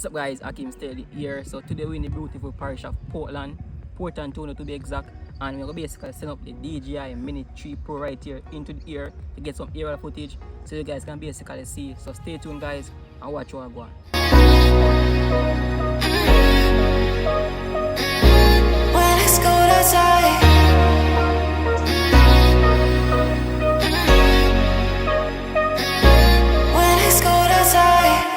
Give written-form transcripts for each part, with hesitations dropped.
What's up guys, Ackeem still here. So today we're in the beautiful parish of Portland, Port Antonio to be exact, and we're gonna basically set up the DJI Mini 3 Pro right here into the air to get some aerial footage so you guys can basically see. So stay tuned guys and watch what I go on. When it's cold outside, when it's cold outside, when it's cold outside,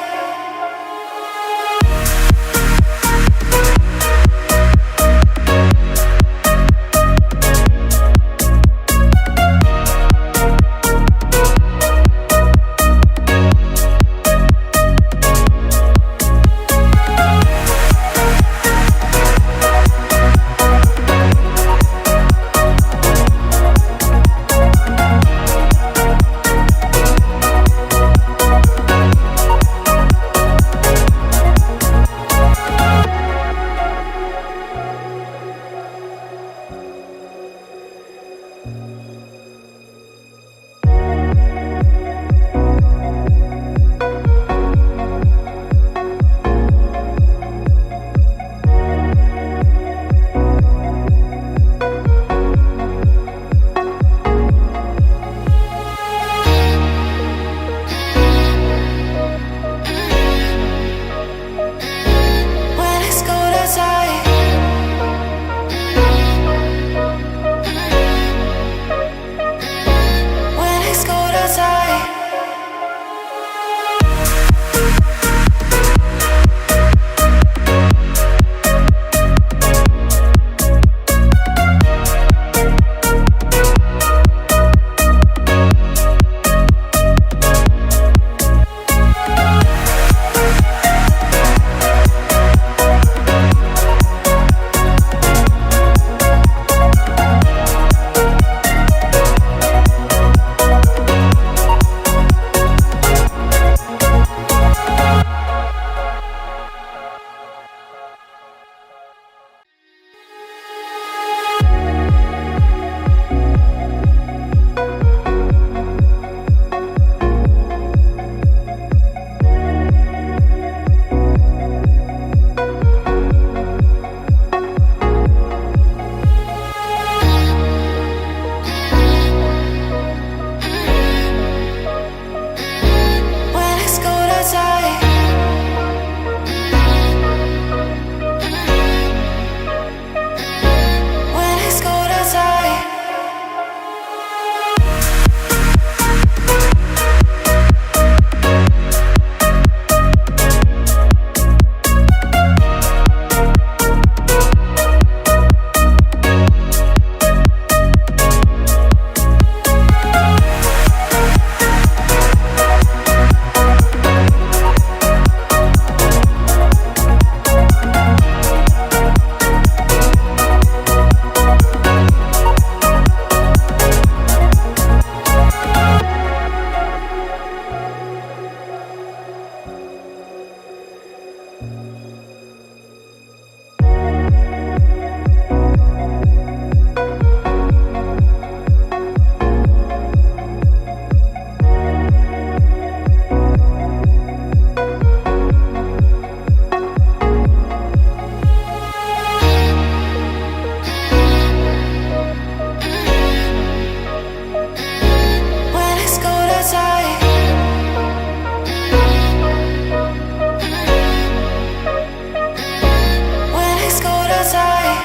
when it's cold outside. When it's cold outside, when it's cold outside. When it's cold outside, when it's cold outside.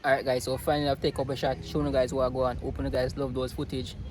Alright guys, so finally I've taken up a shot, showing you guys what I go on. Hope you guys love those footage.